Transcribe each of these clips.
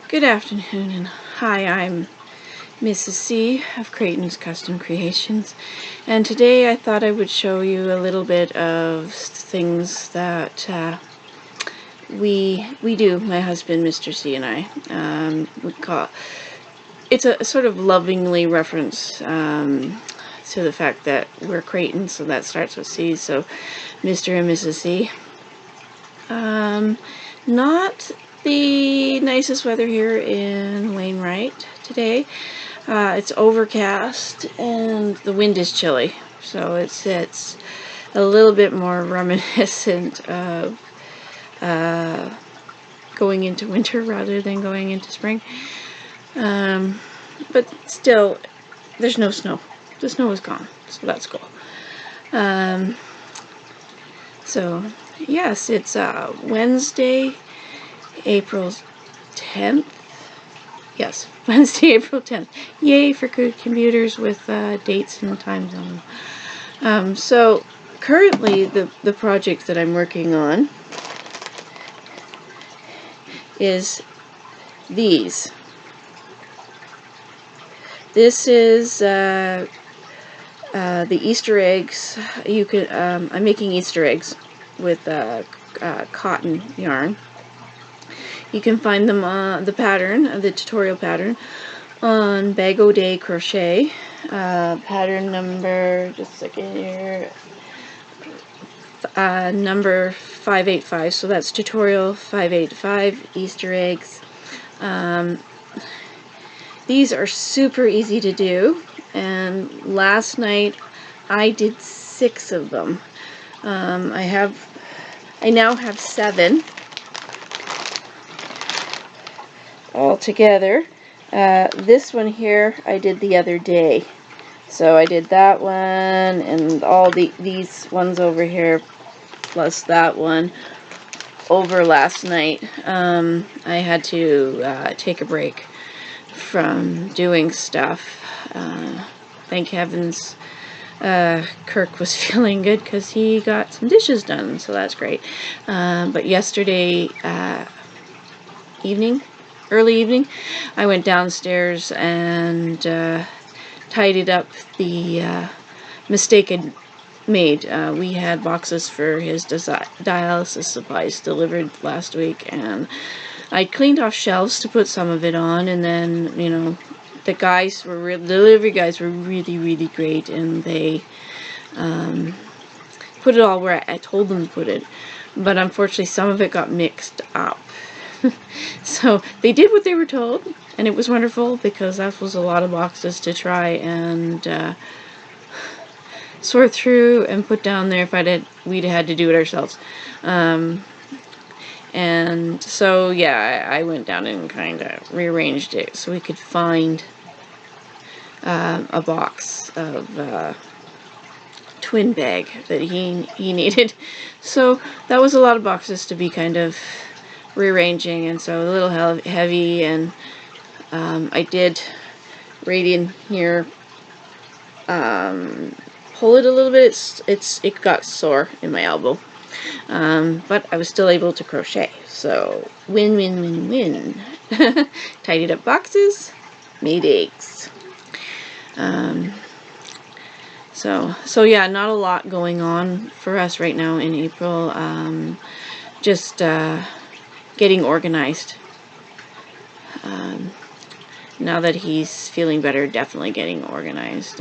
Good afternoon, and hi, I'm Mrs. C of Creighton's Custom Creations, and today I thought I would show you a little bit of things that we do, my husband, Mr. C, and I. We call it's a sort of lovingly reference to the fact that we're Creighton, so that starts with C, so Mr. and Mrs. C. Not the nicest weather here in Wainwright today. It's overcast and the wind is chilly, so it's a little bit more reminiscent of going into winter rather than going into spring. But still, there's no snow. The snow is gone, so that's cool. So yes, it's Wednesday, April 10th. Yes, Wednesday, April 10th. Yay for good computers with dates and times on them. So currently the project that I'm working on is these. This is the Easter eggs. You could I'm making Easter eggs with cotton yarn. You can find them on the pattern, the tutorial pattern, on Bag O Day Crochet. Pattern number, just a second here, number 585. So that's tutorial 585, Easter eggs. These are super easy to do, and last night I did 6 of them. I now have 7 all together. This one here I did the other day, so I did that one and all these ones over here plus that one over last night. I had to take a break from doing stuff. Thank heavens Kirk was feeling good because he got some dishes done, so that's great. But yesterday early evening, I went downstairs and tidied up the mistake I'd made. We had boxes for his dialysis supplies delivered last week, and I cleaned off shelves to put some of it on, and then, you know, the delivery guys were really great, and they put it all where I told them to put it, but unfortunately some of it got mixed up. So they did what they were told, and it was wonderful because that was a lot of boxes to try and sort through and put down there if we'd had to do it ourselves. And so yeah, I went down and kind of rearranged it so we could find a box of twin bag that he needed. So that was a lot of boxes to be kind of rearranging, and so a little heavy, and I did right in here pull it a little bit. It got sore in my elbow, but I was still able to crochet, so win. Tidied up boxes, made eggs. So yeah, not a lot going on for us right now in April. Just getting organized. Now that he's feeling better, definitely getting organized.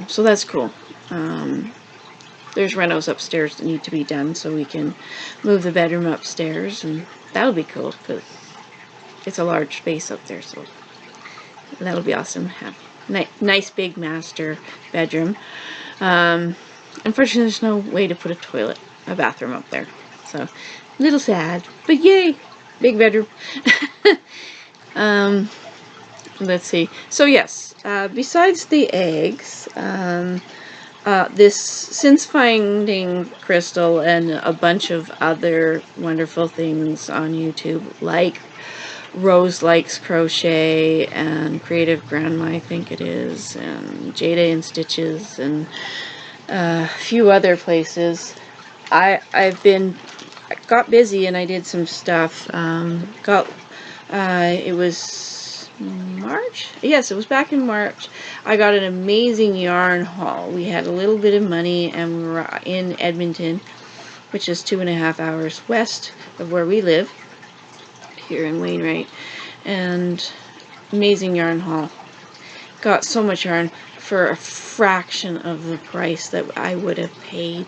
So that's cool. There's renos upstairs that need to be done, so we can move the bedroom upstairs, and that'll be cool because it's a large space up there, so that'll be awesome. Have nice big master bedroom. Unfortunately, there's no way to put a bathroom up there, so a little sad, but yay, big bedroom. Let's see. So yes, besides the eggs, since finding Crystal and a bunch of other wonderful things on YouTube, like Rose Likes Crochet and Creative Grandma, I think it is, and Jada and Stitches, and a few other places, I got busy and I did some stuff. It was March? Yes, it was back in March. I got an amazing yarn haul. We had a little bit of money and we were in Edmonton, which is 2.5 hours west of where we live, here in Wainwright. And amazing yarn haul. Got so much yarn for a fraction of the price that I would have paid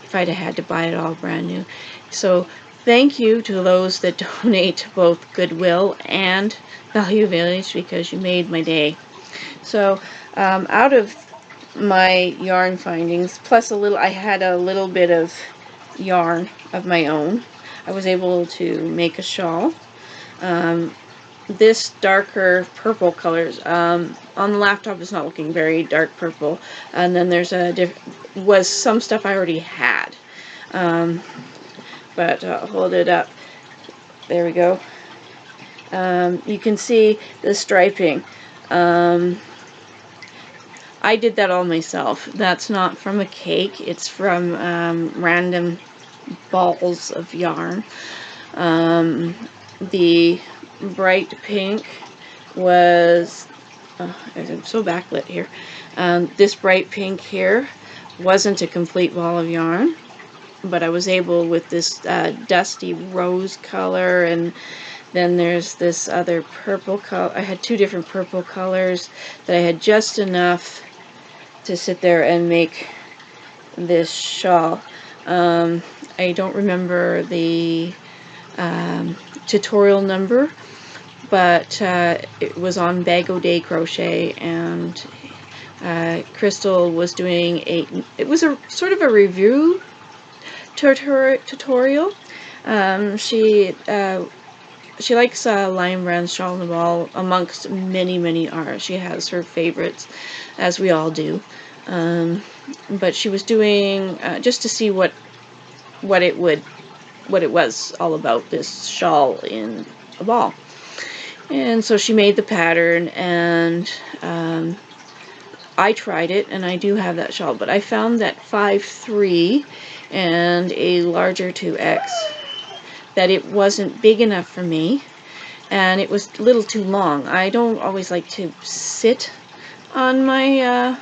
if I'd have had to buy it all brand new. So thank you to those that donate to both Goodwill and Value Village, because you made my day. So out of my yarn findings, plus I had a little bit of yarn of my own, I was able to make a shawl. This darker purple colors, on the laptop it's not looking very dark purple, and then there's was some stuff I already had, but hold it up, there we go. You can see the striping. I did that all myself. That's not from a cake, it's from random balls of yarn. The bright pink was, I'm so backlit here. This bright pink here wasn't a complete ball of yarn, but I was able with this dusty rose color, and then there's this other purple color. I had two different purple colors that I had just enough to sit there and make this shawl. I don't remember the tutorial number, but it was on Bag O' Day Crochet, and Crystal was doing it was a sort of a review tutorial. She likes Lion Brand's Shawl in the Ball amongst many ours. She has her favorites, as we all do. But she was doing just to see what it was all about, this shawl in a ball. And so she made the pattern, and I tried it, and I do have that shawl, but I found that 5'3" and a larger 2X, that it wasn't big enough for me, and it was a little too long. I don't always like to sit on my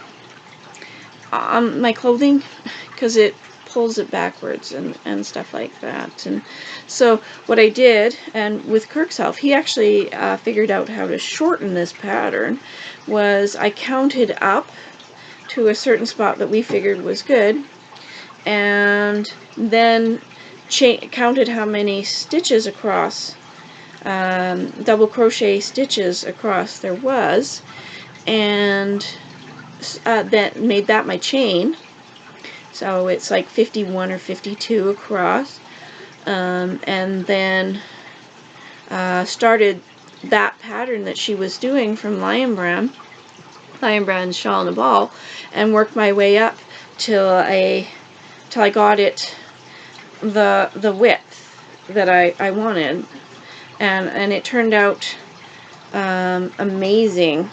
clothing, because it pulls it backwards and stuff like that. And so what I did, and with Kirk's help, he actually figured out how to shorten this pattern, was I counted up to a certain spot that we figured was good, and then counted how many stitches across, double crochet stitches across there was, and that made that my chain. So it's like 51 or 52 across, and then started that pattern that she was doing from Lion Brand's Shawl in a Ball, and worked my way up till I got it the width that I wanted, and it turned out amazing.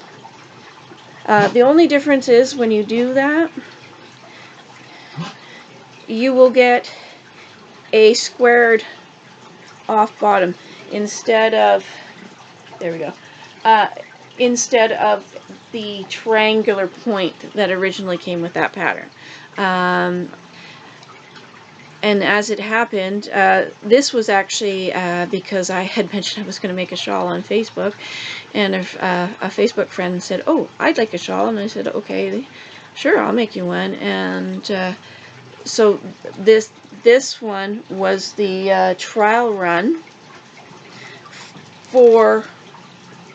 The only difference is when you do that, you will get a squared off bottom instead of, there we go, instead of the triangular point that originally came with that pattern. And as it happened, this was actually because I had mentioned I was going to make a shawl on Facebook, and a Facebook friend said, "Oh, I'd like a shawl," and I said, "Okay, sure, I'll make you one." And so this one was the trial run for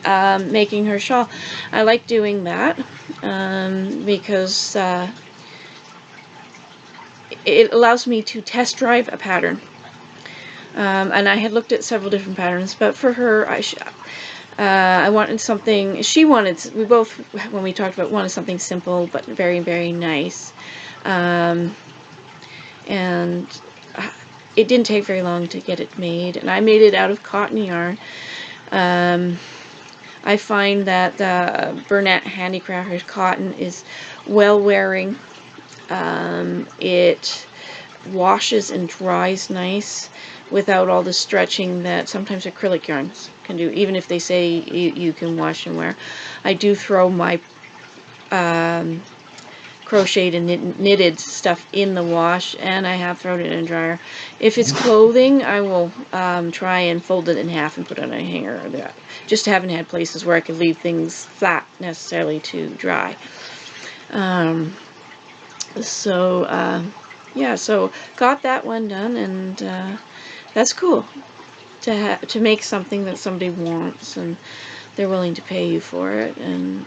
making her shawl. I like doing that because it allows me to test drive a pattern. And I had looked at several different patterns, but for her, I wanted something, we both, when we talked about, wanted something simple but very nice. And it didn't take very long to get it made, and I made it out of cotton yarn. I find that the Bernat Handicrafters cotton is well wearing. It washes and dries nice. without all the stretching that sometimes acrylic yarns can do, even if they say you can wash and wear. I do throw my crocheted and knitted stuff in the wash, and I have thrown it in a dryer. If it's clothing, I will try and fold it in half and put it on a hanger. Just haven't had places where I could leave things flat necessarily to dry. Yeah, so got that one done, and that's cool to make something that somebody wants and they're willing to pay you for it, and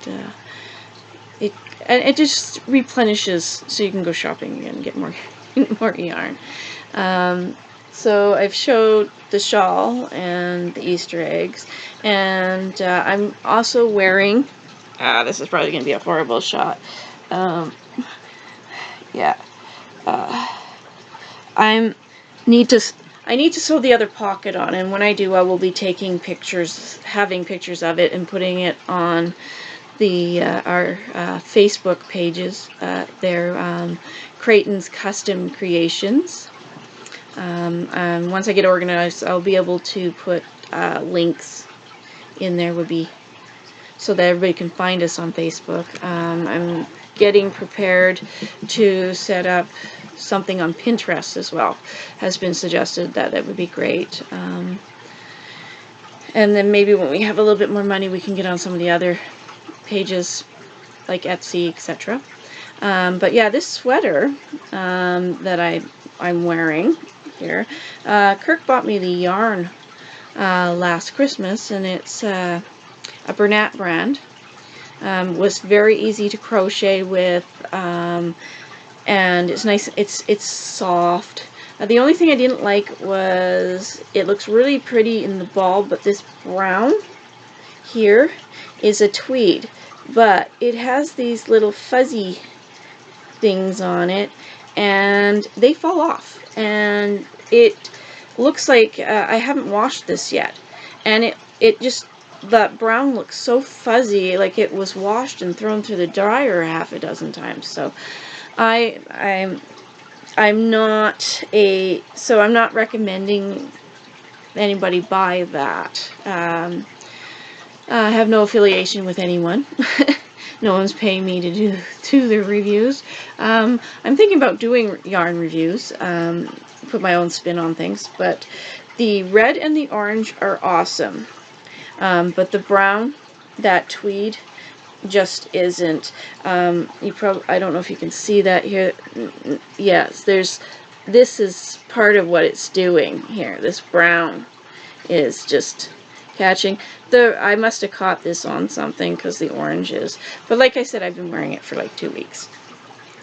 it just replenishes, so you can go shopping again and get more more yarn. So I've showed the shawl and the Easter eggs, and I'm also wearing. This is probably going to be a horrible shot. Yeah. I need to sew the other pocket on, and when I do, I will be taking pictures, having pictures of it, and putting it on the our Facebook pages. They're Creighton's Custom Creations. And once I get organized, I'll be able to put links in there, so that everybody can find us on Facebook. I'm getting prepared to set up something on Pinterest as well. Has been suggested that would be great. And then maybe when we have a little bit more money, we can get on some of the other pages like Etsy, etc. But yeah, this sweater that I'm wearing here, Kirk bought me the yarn last Christmas, and it's a Bernat brand. Was very easy to crochet with, and it's nice. It's soft. The only thing I didn't like was it looks really pretty in the ball, but this brown here is a tweed, but it has these little fuzzy things on it, and they fall off, and it looks like I haven't washed this yet, and it just, the brown looks so fuzzy, like it was washed and thrown through the dryer half a dozen times. So I'm not recommending anybody buy that. I have no affiliation with anyone. No one's paying me to do the reviews. I'm thinking about doing yarn reviews, put my own spin on things, but the red and the orange are awesome. But the brown, that tweed, just isn't. I don't know if you can see that here. Yes, this is part of what it's doing here. This brown is just catching. I must have caught this on something, because the orange is. But like I said, I've been wearing it for like 2 weeks,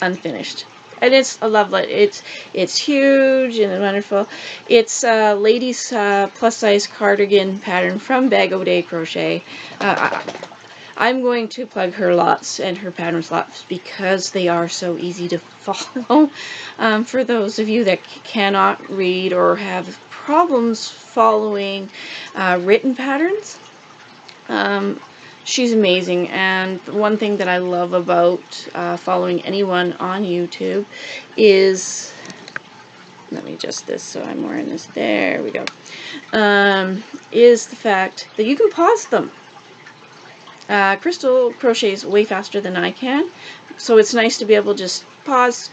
unfinished. And it's a lovely. It's huge and wonderful. It's a ladies' plus-size cardigan pattern from Bag O' Day Crochet. I'm going to plug her lots and her patterns lots because they are so easy to follow. For those of you that cannot read or have problems following written patterns, she's amazing. And one thing that I love about following anyone on YouTube is, let me adjust this so I'm wearing this, there we go, is the fact that you can pause them. Crystal crochets way faster than I can, so it's nice to be able to just pause,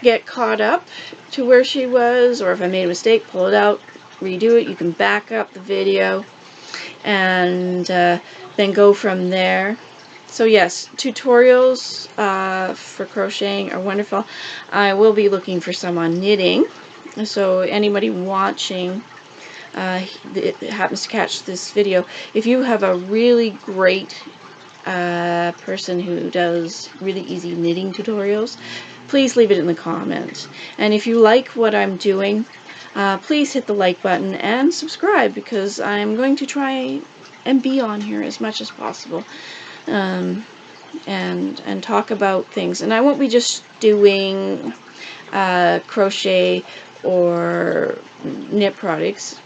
get caught up to where she was, or if I made a mistake, pull it out, redo it. You can back up the video and then go from there. So yes, tutorials for crocheting are wonderful. I will be looking for some on knitting, so anybody watching that happens to catch this video, if you have a really great person who does really easy knitting tutorials, please leave it in the comments. And if you like what I'm doing, please hit the like button and subscribe, because I'm going to try and be on here as much as possible, and talk about things. And I won't be just doing crochet or knit projects,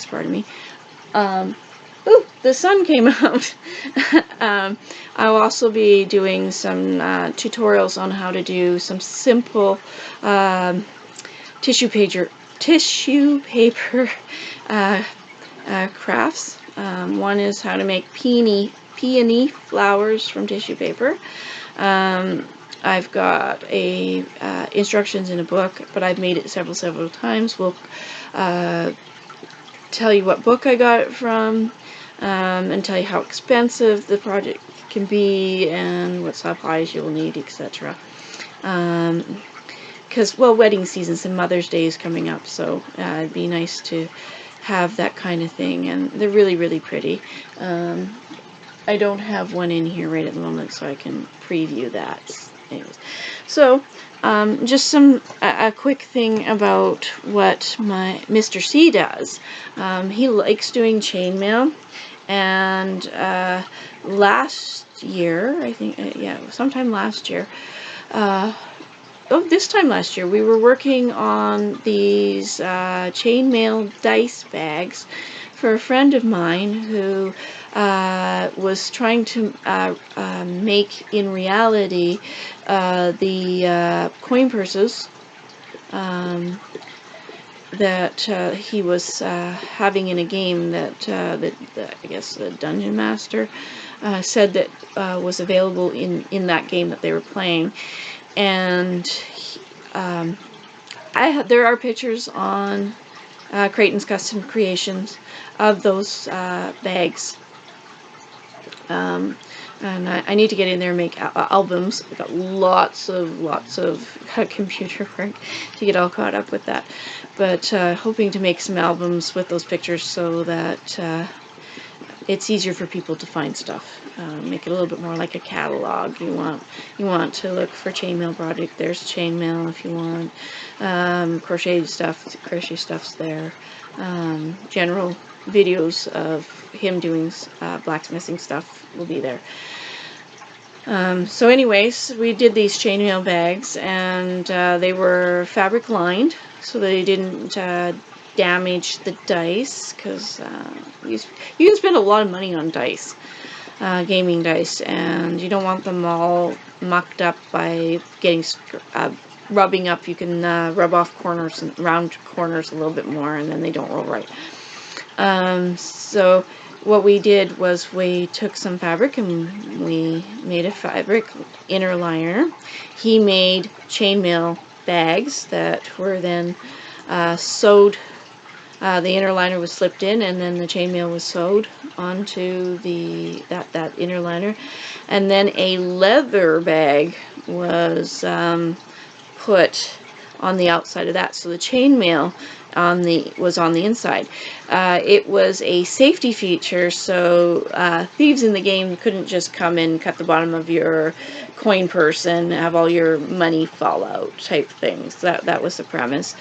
pardon me. Ooh, the sun came out. I'll also be doing some tutorials on how to do some simple tissue tissue paper crafts. One is how to make peony flowers from tissue paper. I've got instructions in a book, but I've made it several times. We'll tell you what book I got it from, and tell you how expensive the project can be and what supplies you will need, etc. Because, well, wedding seasons and Mother's Day is coming up, so it'd be nice to have that kind of thing, and they're really pretty. I don't have one in here right at the moment, so I can preview that. Anyways, so just a quick thing about what my Mr. C does. He likes doing chainmail, and last year, I think, sometime last year, this time last year, we were working on these chainmail dice bags for a friend of mine who was trying to make in reality the coin purses that he was having in a game that I guess the Dungeon Master said that was available in that game that they were playing. And there are pictures on Creighton's Custom Creations of those bags. And I need to get in there and make albums. I've got lots of computer work to get all caught up with that. But hoping to make some albums with those pictures so that it's easier for people to find stuff. Make it a little bit more like a catalog. You want to look for chainmail product. There's chainmail if you want. Crochet stuff's there. General videos of him doing blacksmithing stuff will be there. So anyways, we did these chainmail bags, and they were fabric lined so they didn't damage the dice, because you can spend a lot of money on dice, gaming dice, and you don't want them all mucked up by getting rubbing up. You can rub off corners and round corners a little bit more, and then they don't roll right. So what we did was we took some fabric and we made a fabric inner liner. He made chainmail bags that were then sewed. The inner liner was slipped in, and then the chainmail was sewed onto that inner liner, and then a leather bag was put on the outside of that, so the chainmail was on the inside. It was a safety feature, so thieves in the game couldn't just come and cut the bottom of your coin purse and have all your money fall out type things. That was the premise.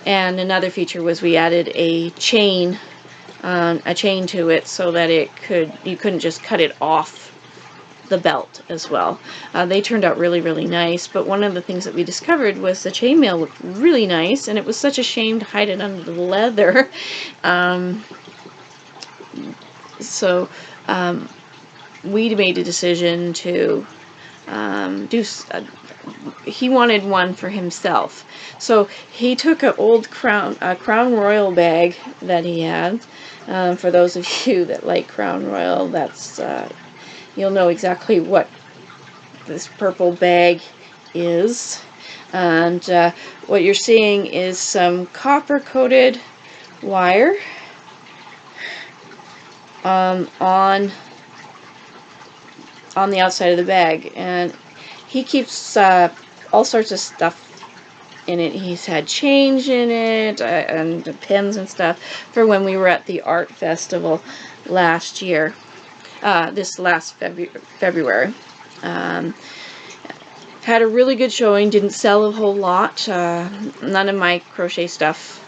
And another feature was we added a chain to it so that you couldn't just cut it off the belt as well. They turned out really nice, but one of the things that we discovered was the chainmail looked really nice, and it was such a shame to hide it under the leather. So we made a decision to he wanted one for himself. So he took an old Crown Royal bag that he had. For those of you that like Crown Royal, that's you'll know exactly what this purple bag is. And what you're seeing is some copper-coated wire on the outside of the bag, and he keeps all sorts of stuff in it. He's had change in it, and pens and stuff for when we were at the art festival last year, this last February. Had a really good showing, didn't sell a whole lot. None of my crochet stuff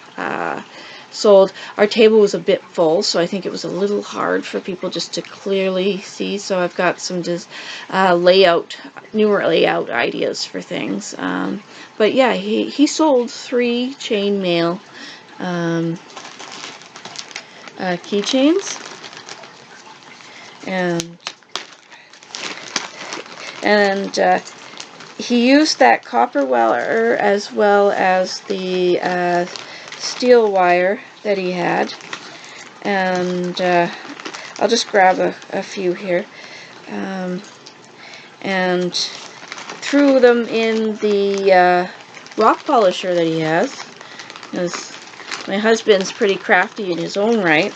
sold. Our table was a bit full, so I think it was a little hard for people just to clearly see, so I've got some just newer layout ideas for things. But yeah, he sold 3 chainmail keychains, and he used that copper wire as well as the steel wire that he had, and I'll just grab a few here, and threw them in the rock polisher that he has, because my husband's pretty crafty in his own right,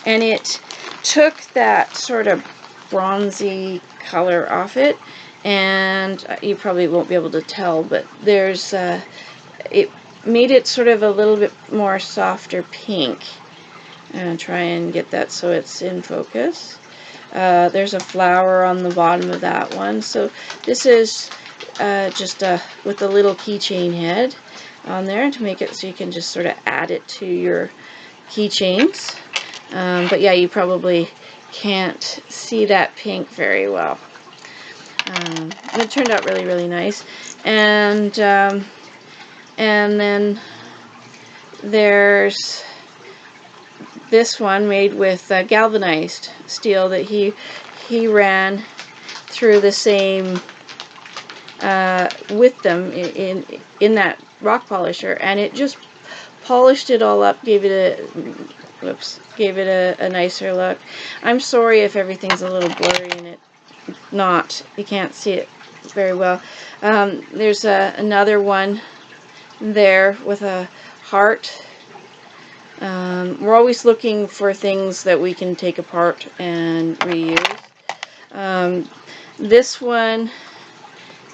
and it took that sort of bronzy color off it, and you probably won't be able to tell, but there's it made it sort of a little bit more softer pink. I'm going to try and get that so it's in focus. There's a flower on the bottom of that one. So this is just with a little keychain head on there to make it so you can just sort of add it to your keychains. But yeah, you probably can't see that pink very well. It turned out really, really nice. And then there's this one made with galvanized steel that he ran through the same with them in that rock polisher, and it just polished it all up, gave it a nicer look. I'm sorry if everything's a little blurry and it not, you can't see it very well. There's another one there with a heart. We're always looking for things that we can take apart and reuse. This one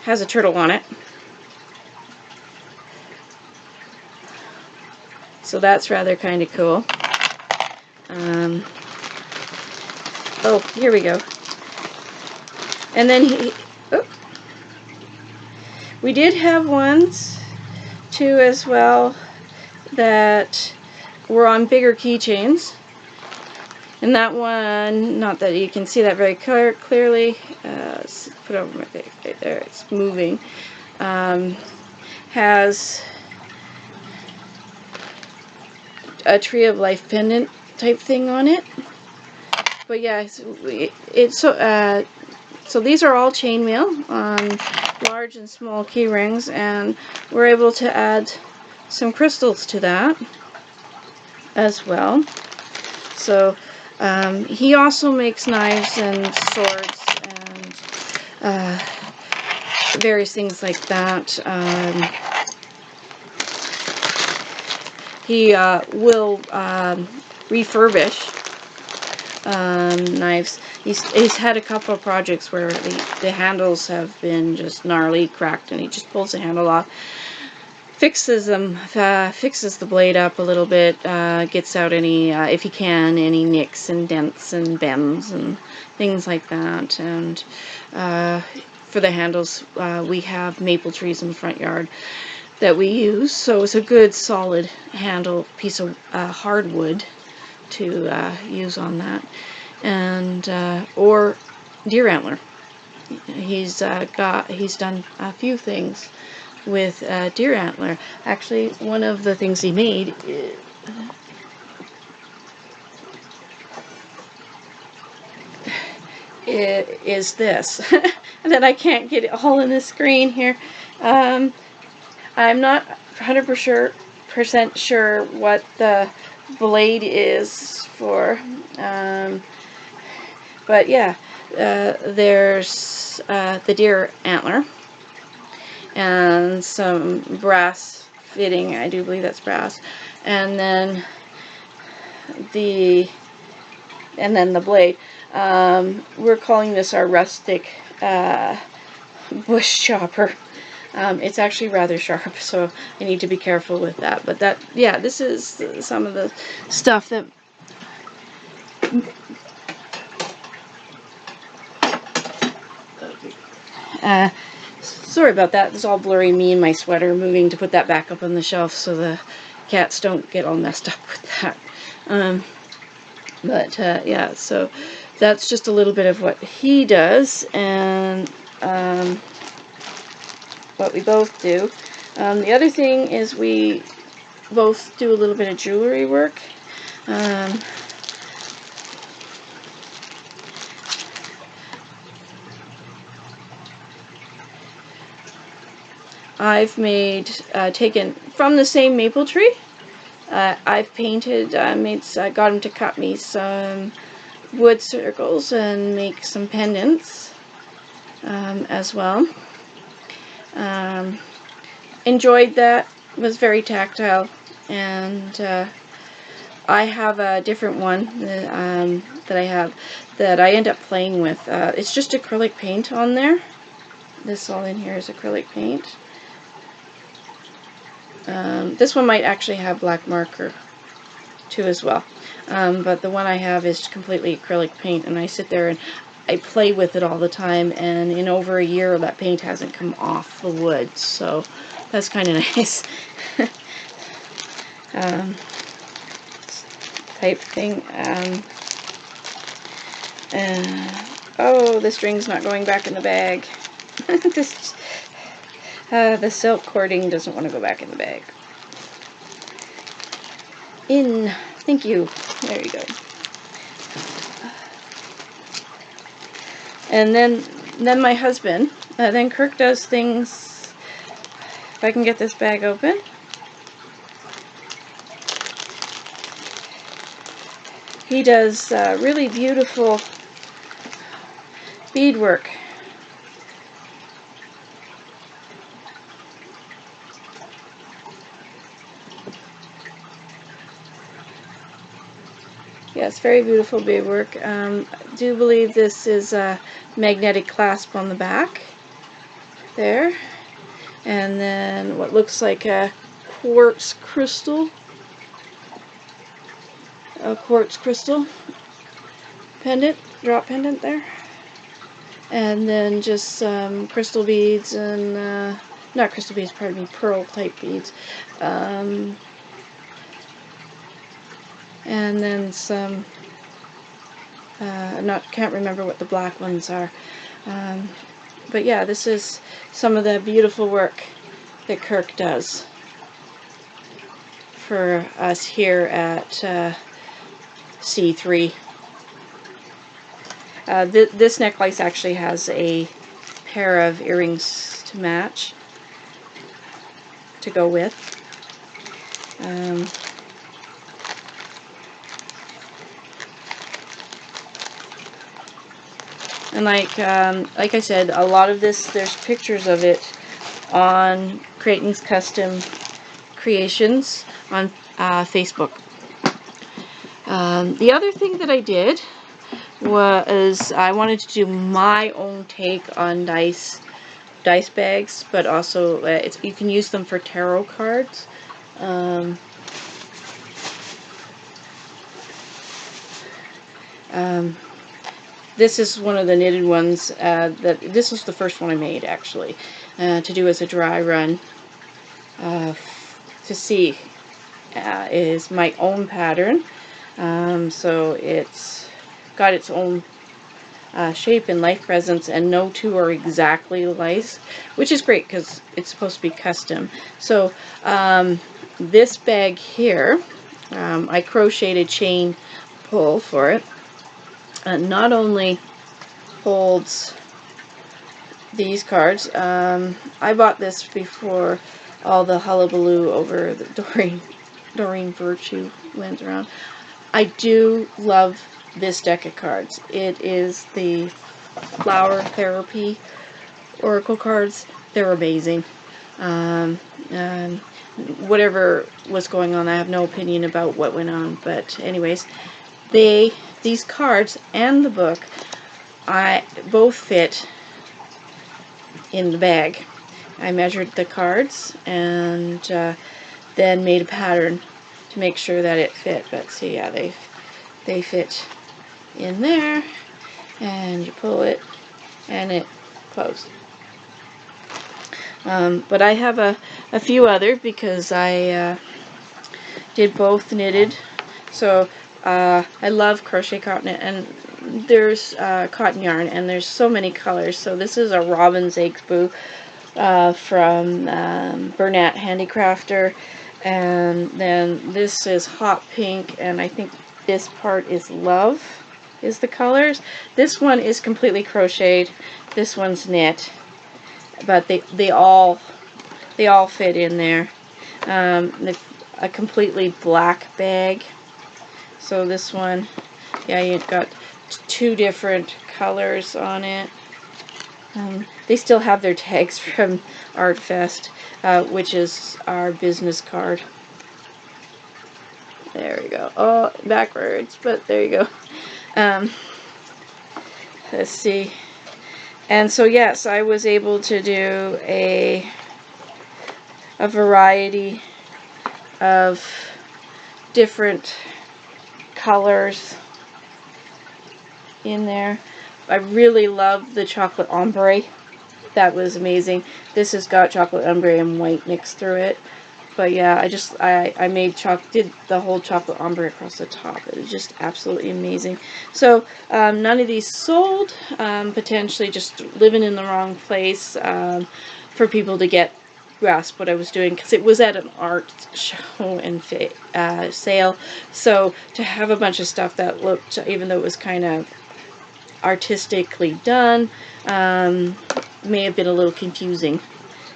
has a turtle on it, so that's rather kind of cool. Oh, here we go. And then we did have ones too as well that were on bigger keychains, and that one, not that you can see that very clearly, let's put it over my face right there, it's moving, has a tree of life pendant type thing on it. But yeah, so these are all chainmail on large and small key rings, and we're able to add some crystals to that as well. So he also makes knives and swords and various things like that. He will refurbish knives. He's had a couple of projects where the handles have been just gnarly, cracked, and he just pulls the handle off, fixes them, fixes the blade up a little bit, gets out any, if he can, any nicks and dents and bends and things like that. And for the handles, we have maple trees in the front yard that we use, so it's a good solid handle piece of hardwood to use on that. And or deer antler. He's done a few things with deer antler. Actually, one of the things he made is this. And then I can't get it all in the screen here. I'm not 100% sure what the blade is for, but yeah, there's the deer antler and some brass fitting. I do believe that's brass, and then the blade. We're calling this our rustic bush chopper. It's actually rather sharp, so I need to be careful with that. But that, yeah, this is some of the stuff that sorry about that. It's all blurry. Me and my sweater moving to put that back up on the shelf so the cats don't get all messed up with that. Yeah, so that's just a little bit of what he does, and what we both do. The other thing is we both do a little bit of jewelry work. I've made, taken from the same maple tree. I've painted, got him to cut me some wood circles and make some pendants as well. Enjoyed that. Was very tactile, and I have a different one that I have that I end up playing with. It's just acrylic paint on there. This all in here is acrylic paint. This one might actually have black marker too as well, but the one I have is completely acrylic paint, and I sit there and I play with it all the time, and in over a year that paint hasn't come off the wood, so that's kind of nice. Type thing. Oh, the string's not going back in the bag. The silk cording doesn't want to go back in the bag. Thank you. There you go. And then my husband, then Kirk does things, if I can get this bag open. He does really beautiful beadwork. Yes, very beautiful beadwork. I do believe this is a magnetic clasp on the back there, and then what looks like a quartz crystal pendant, drop pendant there, and then just some crystal beads and not crystal beads, pardon me, pearl type beads, and then some can't remember what the black ones are, but yeah, this is some of the beautiful work that Kirk does for us here at C3. This necklace actually has a pair of earrings to match, to go with. And like I said, a lot of this, there's pictures of it on Creighton's Custom Creations on Facebook. The other thing that I did was I wanted to do my own take on dice bags, but also you can use them for tarot cards. This is one of the knitted ones this was the first one I made, actually, to do as a dry run to see. Is my own pattern, so it's got its own shape and life presence, and no two are exactly alike, which is great because it's supposed to be custom. So this bag here, I crocheted chain pull for it. Not only holds these cards, I bought this before all the hullabaloo over the Doreen Virtue went around. I do love this deck of cards. It is the Flower Therapy Oracle cards. They're amazing. Whatever was going on, I have no opinion about what went on, but anyways, these cards and the book, both fit in the bag. I measured the cards and then made a pattern to make sure that it fit. But see, yeah, they fit in there, and you pull it and it closed. But I have a few other, because I did both knitted. So I love crochet cotton, and there's cotton yarn, and there's so many colors. So this is a Robin's Eggs Boo from Bernat Handicrafter, and then this is Hot Pink, and I think this part is Love, is the colors. This one is completely crocheted, this one's knit, but they all they all fit in there. A completely black bag. So this one, yeah, you've got 2 different colors on it. They still have their tags from Art Fest, which is our business card. There we go. Oh, backwards, but there you go. Let's see. And so yes, I was able to do a variety of different colors in there. I really love the chocolate ombre. That was amazing. This has got chocolate ombre and white mixed through it. But yeah, I did the whole chocolate ombre across the top. It was just absolutely amazing. So none of these sold. Potentially just living in the wrong place for people to grasp what I was doing, because it was at an art show and sale. So to have a bunch of stuff that looked, even though it was kind of artistically done, may have been a little confusing.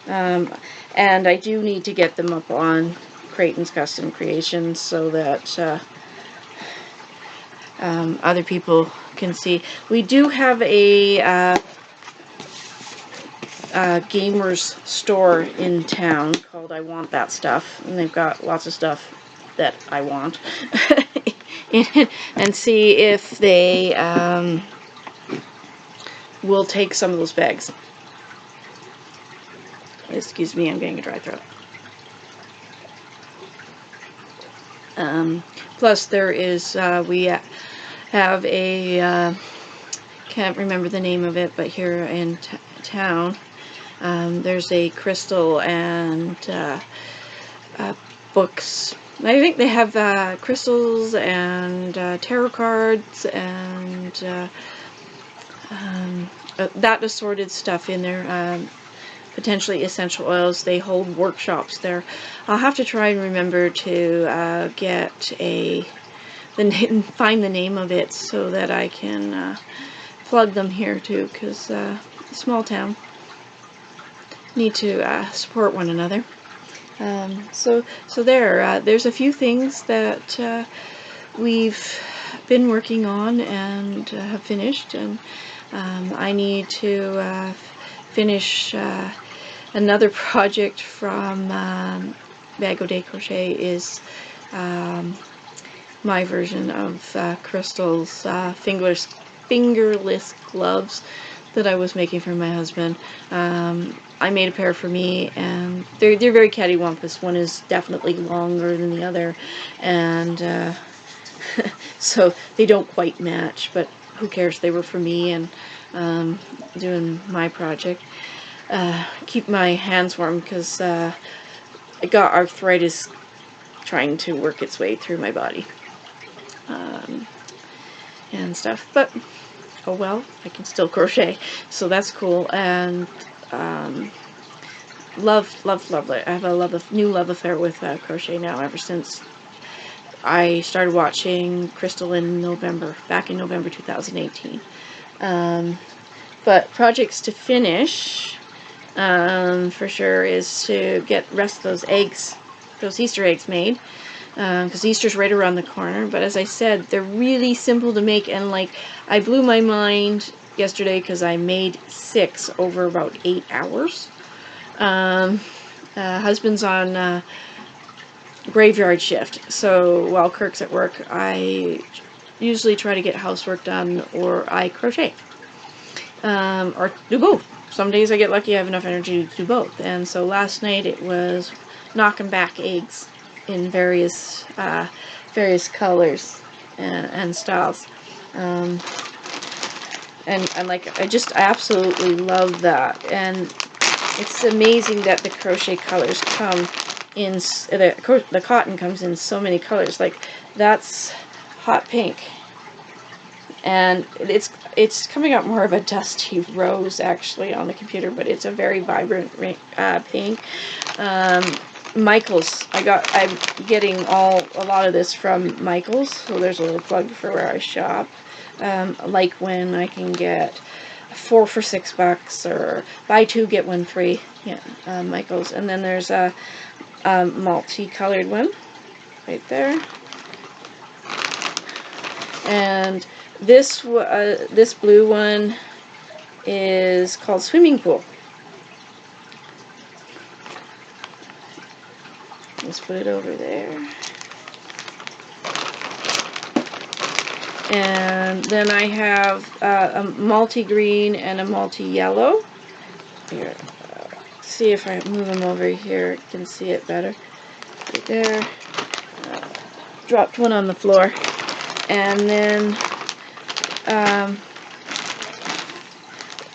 And I do need to get them up on Creighton's Custom Creations so that other people can see. We do have a gamers store in town called I Want That Stuff, and they've got lots of stuff that I want. And see if they will take some of those bags. Excuse me, I'm getting a dry throat. Plus there is, we have a, can't remember the name of it, but here in town, there's a crystal and books. I think they have crystals and tarot cards and that assorted stuff in there. Potentially essential oils. They hold workshops there. I'll have to try and remember to find the name of it so that I can plug them here too, because small town, need to support one another. So there's a few things that we've been working on and have finished, and I need to finish another project from Bag O' Day Crochet. Is my version of Crystal's fingerless gloves that I was making for my husband. I made a pair for me, and they're very cattywampus. One is definitely longer than the other, and so they don't quite match, but who cares? They were for me and doing my project. Keep my hands warm, because I got arthritis trying to work its way through my body and stuff, but oh well, I can still crochet, so that's cool. And love it. I have a new love affair with crochet now, ever since I started watching Crystal back in November 2018. But projects to finish for sure is to get the rest of those eggs, those Easter eggs made, because Easter's right around the corner. But as I said, they're really simple to make, and like, I blew my mind yesterday because I made 6 over about 8 hours. Husband's on graveyard shift, so while Kirk's at work, I usually try to get housework done, or I crochet, or do both. Some days I get lucky, I have enough energy to do both. And so last night it was knocking back eggs in various colors and styles. And like, I absolutely love that. And it's amazing that the crochet colors come in, the cotton comes in so many colors. Like, that's hot pink, and it's coming out more of a dusty rose actually on the computer, but it's a very vibrant pink. Michael's, I'm getting a lot of this from Michael's, so there's a little plug for where I shop. Like when I can get 4 for $6, or buy 2 get 1 free. Yeah, Michael's. And then there's a multicolored one right there. And this blue one is called Swimming Pool. Let's put it over there. And then I have a multi-green and a multi-yellow. Here, see if I move them over here, you can see it better. Right there. Dropped one on the floor. And then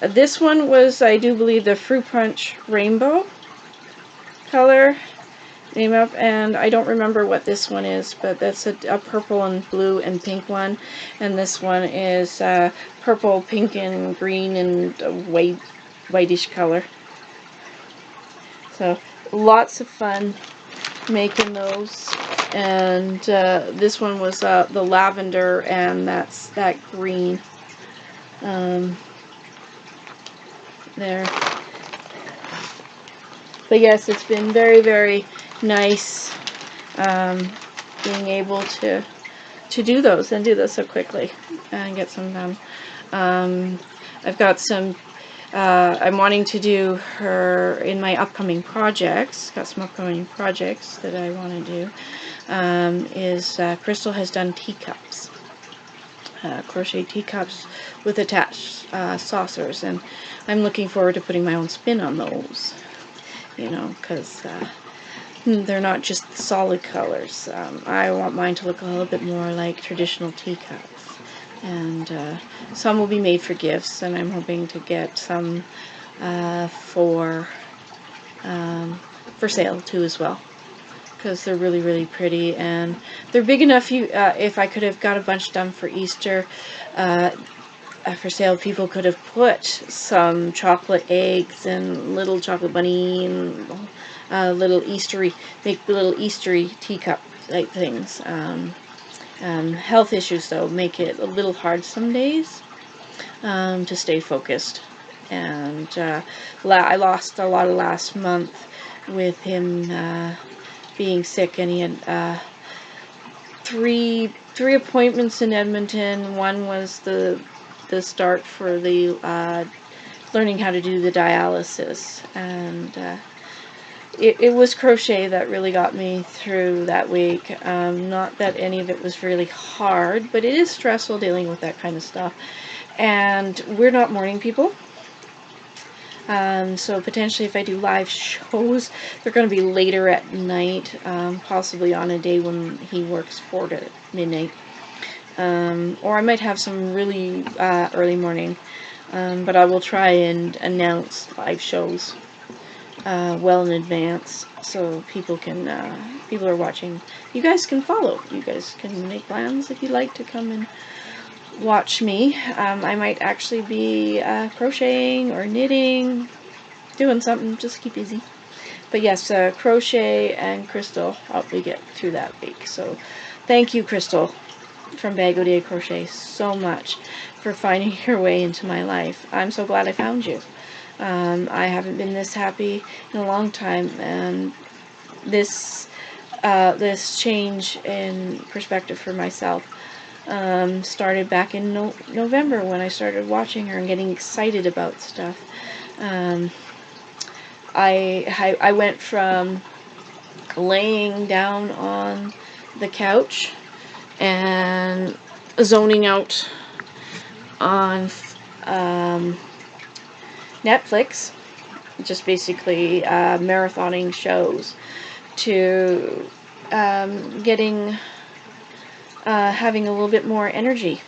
this one was, I do believe, the Fruit Punch Rainbow color. Name up, and I don't remember what this one is, but that's a purple and blue and pink one, and this one is purple, pink, and green, and a whitish color. So lots of fun making those. And this one was the lavender, and that's that green there. But yes, it's been very, very nice being able to do those and do this so quickly and get some done. I've got some I'm wanting to do her in my upcoming projects. Got some upcoming projects that I want to do. Crystal has done teacups, crochet teacups with attached saucers, and I'm looking forward to putting my own spin on those. You know, because they're not just solid colors. I want mine to look a little bit more like traditional teacups. And some will be made for gifts, and I'm hoping to get some for sale too as well, because they're really, really pretty, and they're big enough. If I could have got a bunch done for Easter for sale, people could have put some chocolate eggs and little chocolate bunny and little Eastery, make little Eastery teacup type things. Health issues though make it a little hard some days to stay focused, and I lost a lot of last month with him being sick, and he had three appointments in Edmonton. One was the start for the learning how to do the dialysis, and it was crochet that really got me through that week. Not that any of it was really hard, but it is stressful dealing with that kind of stuff. And we're not morning people. So potentially if I do live shows, they're going to be later at night, possibly on a day when he works 4 to midnight. Or I might have some really early morning. But I will try and announce live shows well in advance, so people are watching. You guys can follow. You guys can make plans if you'd like to come and watch me. I might actually be crocheting or knitting, doing something, just keep busy. But yes, crochet and Crystal helped me get through that week. So thank you, Crystal from Bag O' Day Crochet, so much for finding your way into my life. I'm so glad I found you. I haven't been this happy in a long time, and this change in perspective for myself started back in November, when I started watching her and getting excited about stuff. I went from laying down on the couch and zoning out on Netflix, just basically marathoning shows, to having a little bit more energy,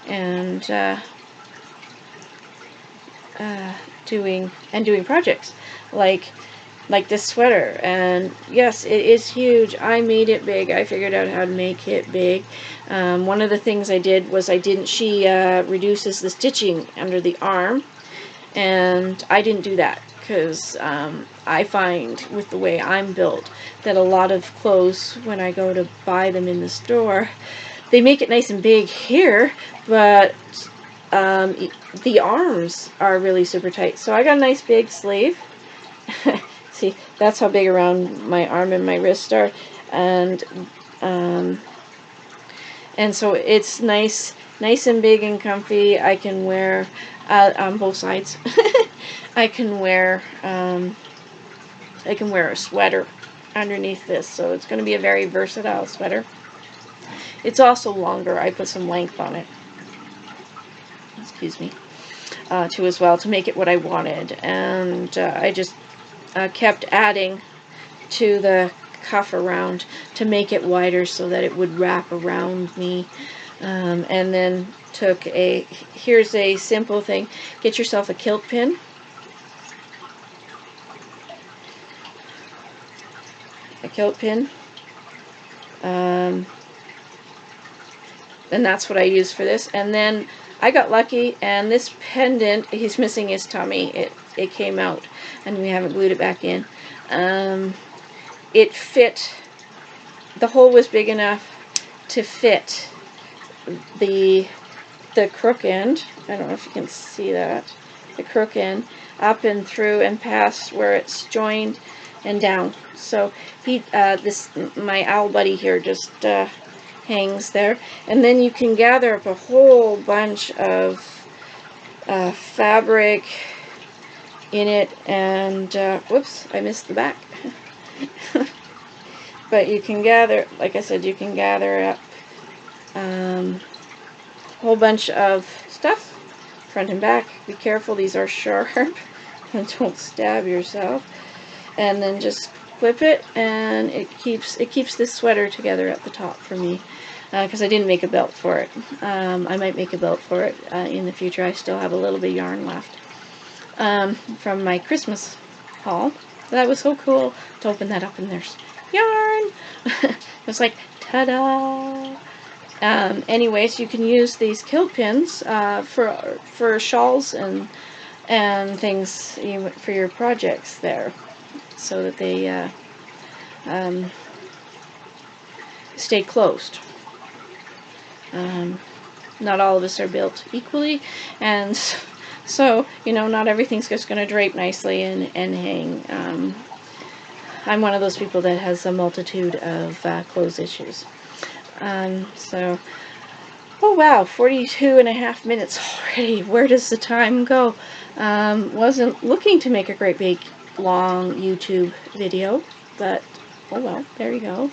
and doing projects like this sweater. And yes, it is huge. I made it big. I figured out how to make it big. One of the things I did was she reduces the stitching under the arm, and I didn't do that, because I find with the way I'm built that a lot of clothes, when I go to buy them in the store, they make it nice and big here, but the arms are really super tight. So I got a nice big sleeve. See, that's how big around my arm and my wrist are, and so it's nice and big and comfy. I can wear on both sides. I can wear a sweater underneath this, so it's going to be a very versatile sweater. It's also longer. I put some length on it. Excuse me. Too as well, to make it what I wanted, and I just kept adding to the cuff around to make it wider so that it would wrap around me, and then here's a simple thing. Get yourself a kilt pin. And that's what I use for this. And then I got lucky, and this pendant, he's missing his tummy. It came out, and we haven't glued it back in. It fit. The hole was big enough to fit the crook end. I don't know if you can see that. The crook end up and through and past where it's joined and down. So my owl buddy here just hangs there, and then you can gather up a whole bunch of fabric in it, and whoops, I missed the back. But you can gather, like I said, you can gather up a whole bunch of stuff, front and back. Be careful, these are sharp, and don't stab yourself. And then just clip it, and it keeps this sweater together at the top for me, because I didn't make a belt for it. I might make a belt for it in the future. I still have a little bit of yarn left from my Christmas haul. That was so cool to open that up, and there's yarn. It was like, ta-da! Anyways, you can use these kilt pins for shawls and things for your projects there, so that they stay closed. Not all of us are built equally, and so, not everything's just going to drape nicely and hang. I'm one of those people that has a multitude of clothes issues. So, oh wow, 42.5 minutes already. Where does the time go? Wasn't looking to make a great big long YouTube video, but oh well, there you go.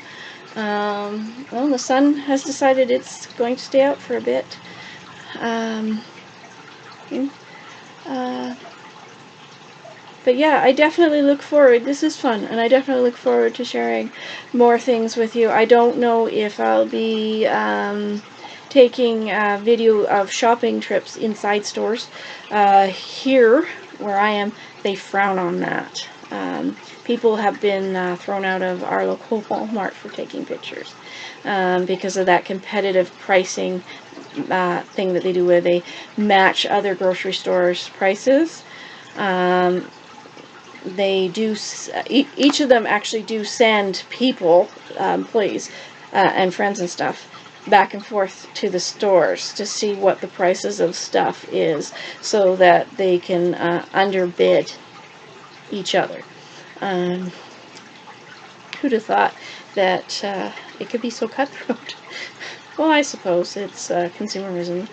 Well, the sun has decided it's going to stay out for a bit. But yeah, I definitely look forward. This is fun, and I definitely look forward to sharing more things with you. I don't know if I'll be taking a video of shopping trips inside stores. Here, where I am, they frown on that. People have been thrown out of our local Walmart for taking pictures because of that competitive pricing thing that they do, where they match other grocery stores' prices. They do, each of them actually do send people, employees, and friends and stuff, back and forth to the stores to see what the prices of stuff is, so that they can underbid each other. Who'd have thought that it could be so cutthroat? Well, I suppose it's consumerism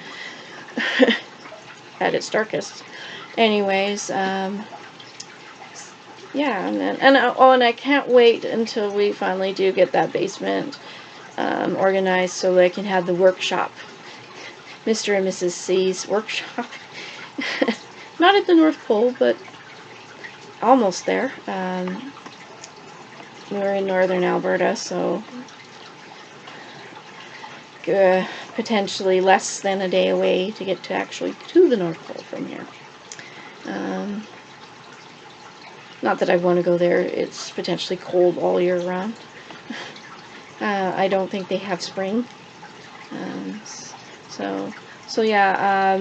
at its darkest. Anyways, yeah, and I can't wait until we finally do get that basement organized, so I can have the workshop, Mr. and Mrs. C's workshop. Not at the North Pole, but almost there. We're in northern Alberta, so potentially less than a day away to get actually to the North Pole from here. Not that I want to go there. It's potentially cold all year round. I don't think they have spring. So yeah,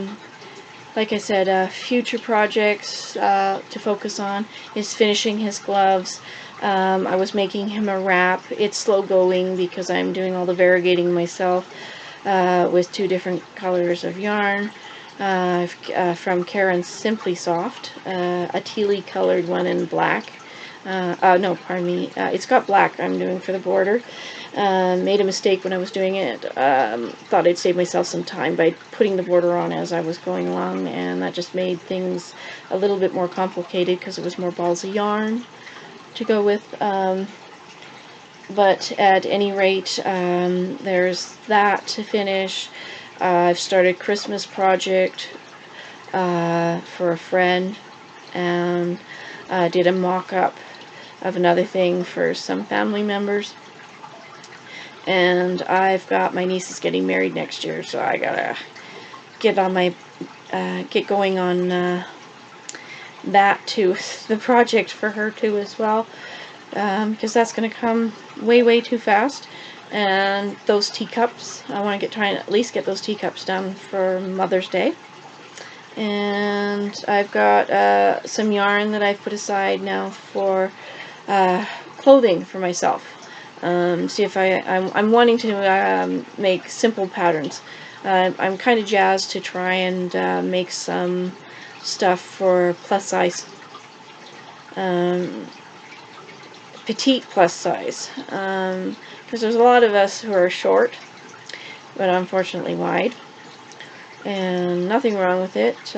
like I said, future projects to focus on is finishing his gloves. I was making him a wrap. It's slow going because I'm doing all the variegating myself with 2 different colors of yarn. from Karen's Simply Soft, a tealy colored one in black. No, pardon me, it's got black I'm doing for the border. Made a mistake when I was doing it. Thought I'd save myself some time by putting the border on as I was going along, and that just made things a little bit more complicated because it was more balls of yarn to go with. But at any rate, there's that to finish. I've started Christmas project for a friend, and did a mock-up of another thing for some family members. And I've got my niece is getting married next year, so I gotta get on my get going on that too, the project for her too as well, because that's gonna come way too fast. And those teacups, I want to try and at least get those teacups done for Mother's Day. And I've got some yarn that I've put aside now for clothing for myself. See if I'm wanting to make simple patterns. I'm kind of jazzed to try and make some stuff for plus size, petite plus size, because there's a lot of us who are short, but unfortunately wide, and nothing wrong with it.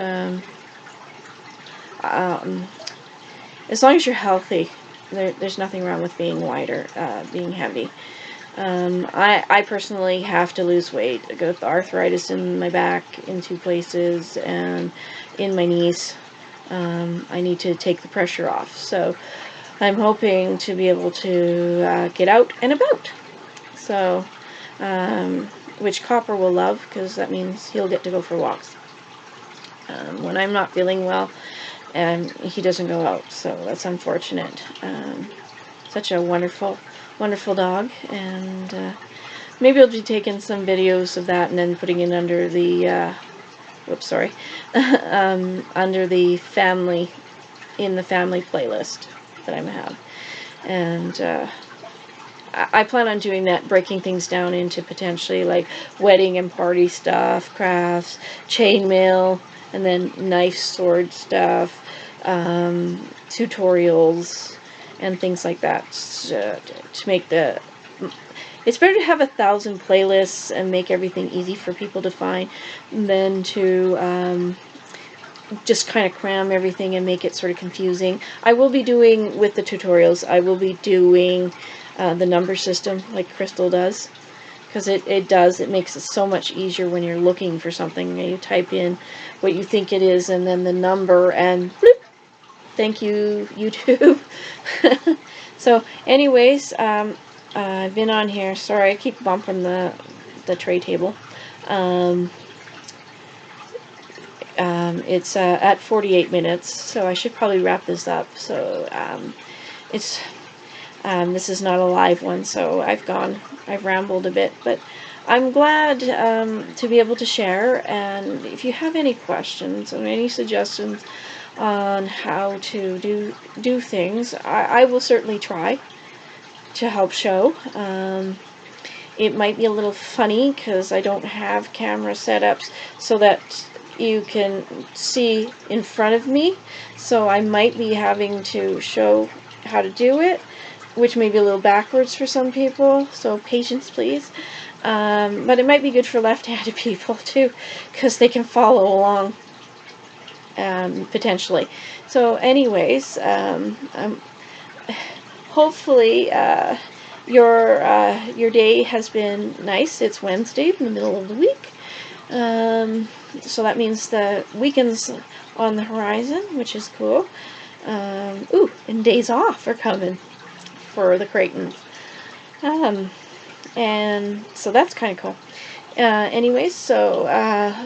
As long as you're healthy, there's nothing wrong with being wider, being heavy. I personally have to lose weight. I got arthritis in my back in 2 places, and in my knees. I need to take the pressure off. So I'm hoping to be able to get out and about. So, which Copper will love, because that means he'll get to go for walks. When I'm not feeling well, he doesn't go out, so that's unfortunate. Such a wonderful dog, and maybe I'll be taking some videos of that and then putting it under the whoops, sorry, under the family, in the family playlist that I'm gonna have. And I plan on doing that, breaking things down into potentially like wedding and party stuff, crafts, chainmail, and then knife, sword stuff, tutorials, and things like that, to make the... It's better to have 1,000 playlists and make everything easy for people to find than to just kind of cram everything and make it sort of confusing. I will be doing, with the tutorials, I will be doing the number system like Crystal does, because it makes it so much easier when you're looking for something. You type in what you think it is and then the number, and bloop, thank you, YouTube. So anyways, I've been on here. Sorry, I keep bumping the tray table. It's at 48 minutes, so I should probably wrap this up. So this is not a live one, so I've rambled a bit, but I'm glad to be able to share. And if you have any questions or any suggestions on how to do things, I will certainly try to help show. It might be a little funny because I don't have camera setups so that you can see in front of me, so I might be having to show how to do it, which may be a little backwards for some people, so patience please. But it might be good for left-handed people too, because they can follow along, potentially. So anyways, hopefully your day has been nice. It's Wednesday in the middle of the week, so that means the weekend's on the horizon, which is cool. Ooh, and days off are coming for the Creightons, and so that's kind of cool. Anyways, so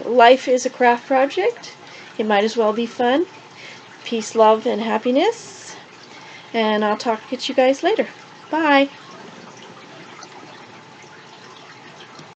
life is a craft project. It might as well be fun. Peace, love, and happiness. And I'll talk to you guys later. Bye.